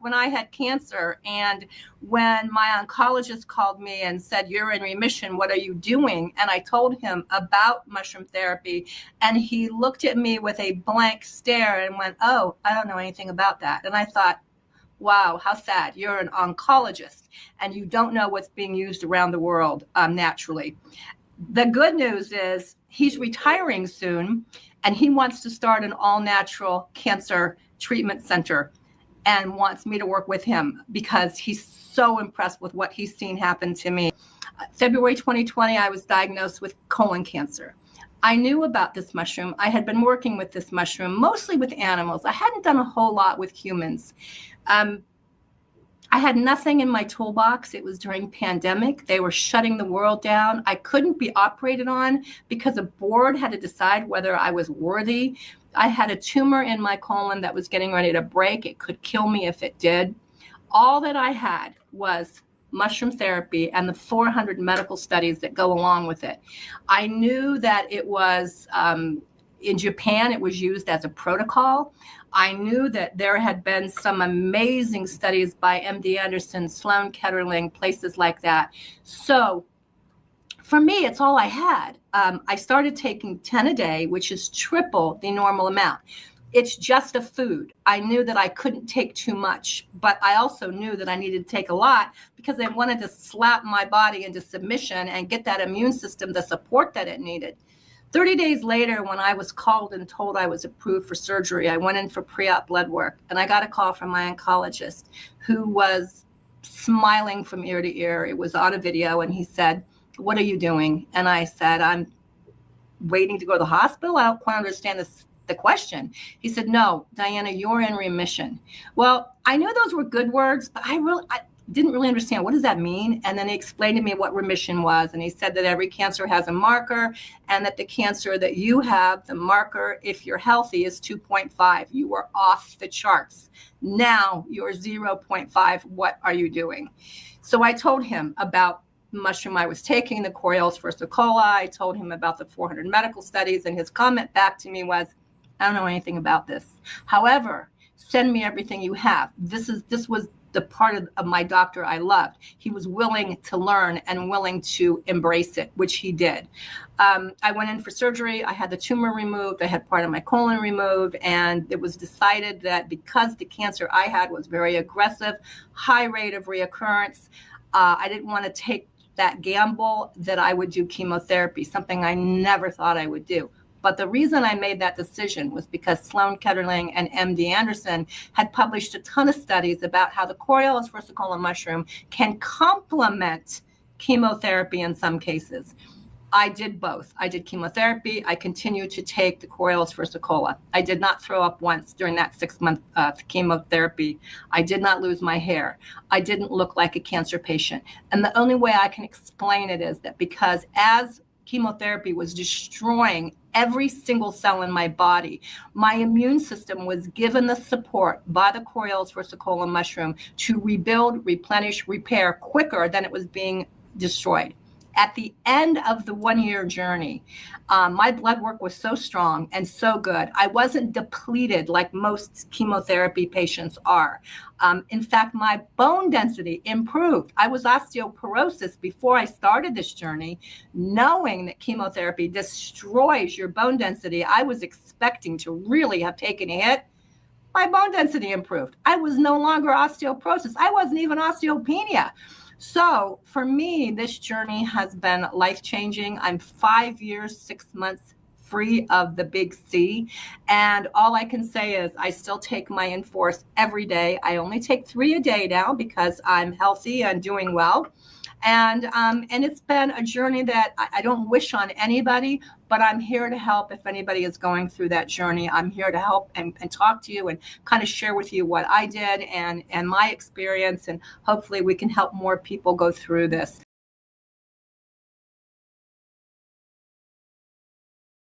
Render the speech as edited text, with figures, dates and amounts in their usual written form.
when I had cancer. And when my oncologist called me and said, "You're in remission, what are you doing?" And I told him about mushroom therapy, and he looked at me with a blank stare and went, "Oh, I don't know anything about that." And I thought, wow, how sad. You're an oncologist and you don't know what's being used around the world naturally. The good news is he's retiring soon, and he wants to start an all-natural cancer treatment center and wants me to work with him because he's so impressed with what he's seen happen to me. February 2020, I was diagnosed with colon cancer. I knew about this mushroom. I had been working with this mushroom, mostly with animals. I hadn't done a whole lot with humans. I had nothing in my toolbox. It was during pandemic. They were shutting the world down. I couldn't be operated on because a board had to decide whether I was worthy. I had a tumor in my colon that was getting ready to break. It could kill me if it did. All that I had was mushroom therapy and the 400 medical studies that go along with it. I knew that it was, in Japan, it was used as a protocol. I knew that there had been some amazing studies by MD Anderson, Sloan Kettering, places like that. So for me, it's all I had. I started taking 10 a day, which is triple the normal amount. It's just a food. I knew that I couldn't take too much, but I also knew that I needed to take a lot because I wanted to slap my body into submission and get that immune system the support that it needed. 30 days later, when I was called and told I was approved for surgery, I went in for pre-op blood work, and I got a call from my oncologist who was smiling from ear to ear. It was on a video, and he said, "What are you doing?" And I said, "I'm waiting to go to the hospital. I don't quite understand the question." He said, "No, Dyanah, you're in remission." Well, I knew those were good words, but I didn't really understand what does that mean. And then he explained to me what remission was. And he said that every cancer has a marker, and that the cancer that you have, the marker, if you're healthy, is 2.5. You were off the charts. Now you're 0.5. What are you doing? So I told him about mushroom I was taking, the Coriolus Versicolor. I told him about the 400 medical studies, and his comment back to me was, "I don't know anything about this. However, send me everything you have." This was the part of my doctor I loved. He was willing to learn and willing to embrace it, which he did. I went in for surgery. I had the tumor removed. I had part of my colon removed. And it was decided that because the cancer I had was very aggressive, high rate of reoccurrence, I didn't want to take that gamble that I would do chemotherapy, something I never thought I would do. But the reason I made that decision was because Sloan Kettering and MD Anderson had published a ton of studies about how the Coriolus Versicolor mushroom can complement chemotherapy in some cases. I did both. I did chemotherapy. I continued to take the Coriolus Versicolor. I did not throw up once during that 6-month chemotherapy. I did not lose my hair. I didn't look like a cancer patient. And the only way I can explain it is that because as chemotherapy was destroying every single cell in my body, my immune system was given the support by the Coriolus Versicolor mushroom to rebuild, replenish, repair quicker than it was being destroyed. At the end of the 1-year journey, my blood work was so strong and so good. I wasn't depleted like most chemotherapy patients are. In fact, my bone density improved. I was osteoporosis before I started this journey, knowing that chemotherapy destroys your bone density. I was expecting to really have taken a hit. My bone density improved. I was no longer osteoporosis. I wasn't even osteopenia. So for me, this journey has been life-changing. I'm 5 years, 6 months free of the big C. And all I can say is I still take my inforce every day. I only take 3 a day now because I'm healthy and doing well. And it's been a journey that I don't wish on anybody, but I'm here to help if anybody is going through that journey. I'm here to help and talk to you and kind of share with you what I did and my experience. And hopefully we can help more people go through this.